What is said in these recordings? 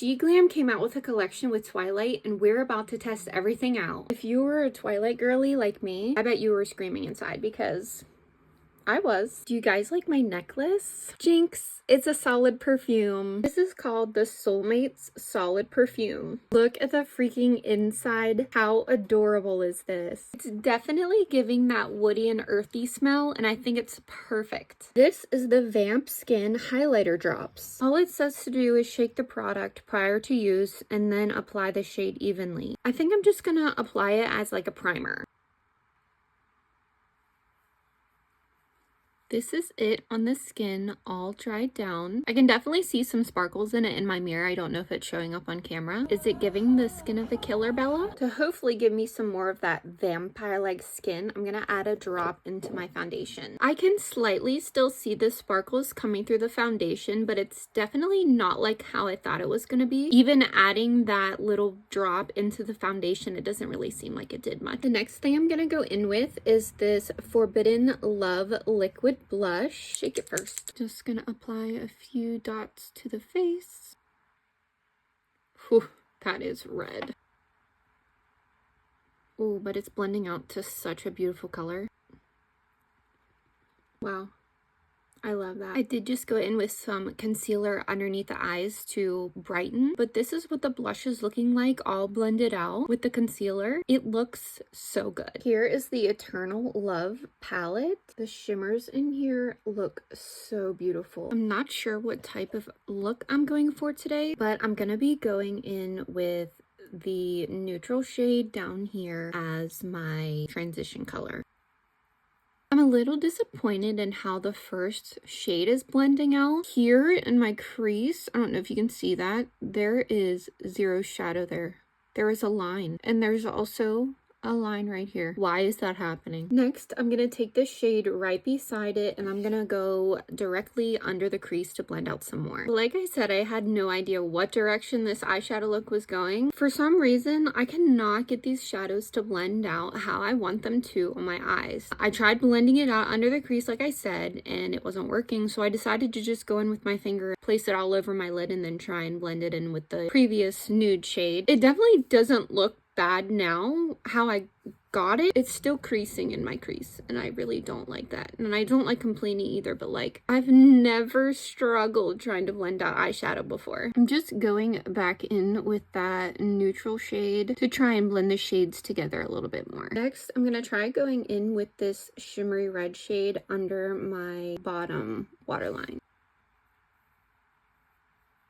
Sheglam came out with a collection with Twilight, and we're about to test everything out. If you were a Twilight girly like me, I bet you were screaming inside because I was. Do you guys like my necklace? Jinx, it's a solid perfume. This is called the Soulmates Solid Perfume. Look at the freaking inside. How adorable is this? It's definitely giving that woody and earthy smell, and I think it's perfect. This is the Vamp Skin Highlighter Drops. All it says to do is shake the product prior to use and then apply the shade evenly. I think I'm just gonna apply it as like a primer. This is it on the skin, all dried down. I can definitely see some sparkles in it in my mirror. I don't know if it's showing up on camera. Is it giving the skin of a killer Bella? To hopefully give me some more of that vampire-like skin, I'm gonna add a drop into my foundation. I can slightly still see the sparkles coming through the foundation, but it's definitely not like how I thought it was gonna be. Even adding that little drop into the foundation, it doesn't really seem like it did much. The next thing I'm gonna go in with is this Forbidden Love Liquid Blush. Shake it first. Just gonna apply a few dots to the face. Whew, that is red. Oh, but it's blending out to such a beautiful color. Wow. I love that. I did just go in with some concealer underneath the eyes to brighten, but this is what the blush is looking like all blended out with the concealer. It looks so good. Here is the Eternal Love palette. The shimmers in here look so beautiful. I'm not sure what type of look I'm going for today, but I'm gonna be going in with the neutral shade down here as my transition color. I'm a little disappointed in how the first shade is blending out. Here in my crease, I don't know if you can see that, there is zero shadow there. There is a line, and there's also a line right here. Why is that happening? Next, I'm gonna take this shade right beside it, and I'm gonna go directly under the crease to blend out some more. Like I said, I had no idea what direction this eyeshadow look was going. For some reason, I cannot get these shadows to blend out how I want them to on my eyes. I tried blending it out under the crease, like I said, and it wasn't working, so I decided to just go in with my finger, place it all over my lid, and then try and blend it in with the previous nude shade. It definitely doesn't look bad now how I got it. It's still creasing in my crease, and I really don't like that, and I don't like complaining either, but like I've never struggled trying to blend out eyeshadow before. I'm just going back in with that neutral shade to try and blend the shades together a little bit more. Next, I'm gonna try going in with this shimmery red shade under my bottom waterline.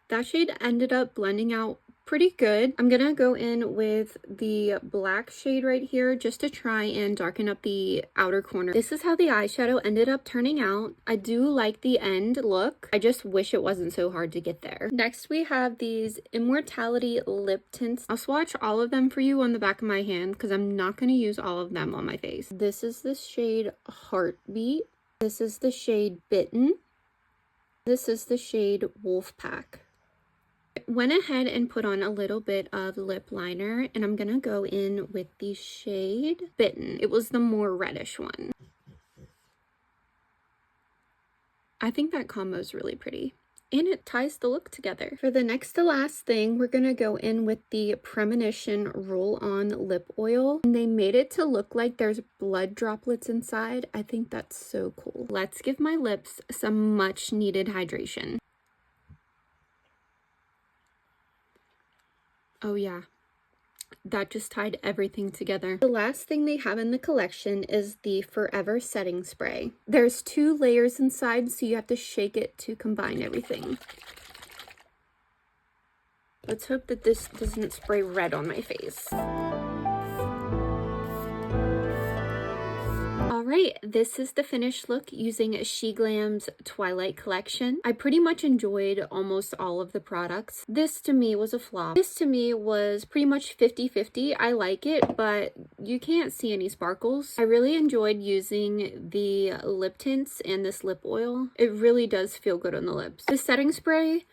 That shade ended up blending out pretty good. I'm gonna go in with the black shade right here just to try and darken up the outer corner. This is how the eyeshadow ended up turning out. I do like the end look. I just wish it wasn't so hard to get there. Next, we have these Immortality lip tints. I'll swatch all of them for you on the back of my hand because I'm not gonna use all of them on my face. This is the shade Heartbeat. This is the shade Bitten. This is the shade Wolfpack. Went ahead and put on a little bit of lip liner, and I'm gonna go in with the shade Bitten. It was the more reddish one. I think that combo is really pretty, and it ties the look together. For the next to last thing, we're gonna go in with the Premonition Roll-On Lip Oil, and they made it to look like there's blood droplets inside. I think that's so cool. Let's give my lips some much needed hydration. Oh yeah, that just tied everything together. The last thing they have in the collection is the Forever Setting Spray. There's 2 layers inside, so you have to shake it to combine everything. Let's hope that this doesn't spray red on my face. Alright, this is the finished look using Sheglam'S Twilight collection. I pretty much enjoyed almost all of the products. This to me was a flop. This to me was pretty much 50-50. I like it, but you can't see any sparkles. I really enjoyed using the lip tints and this lip oil. It really does feel good on the lips. The setting spray,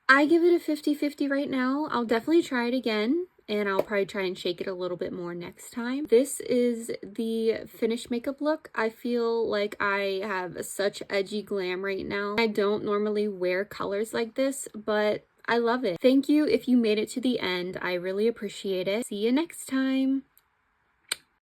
I give it a 50-50 right now. I'll definitely try it again, and I'll probably try and shake it a little bit more next time. This is the finished makeup look. I feel like I have such edgy glam right now. I don't normally wear colors like this, but I love it. Thank you if you made it to the end. I really appreciate it. See you next time.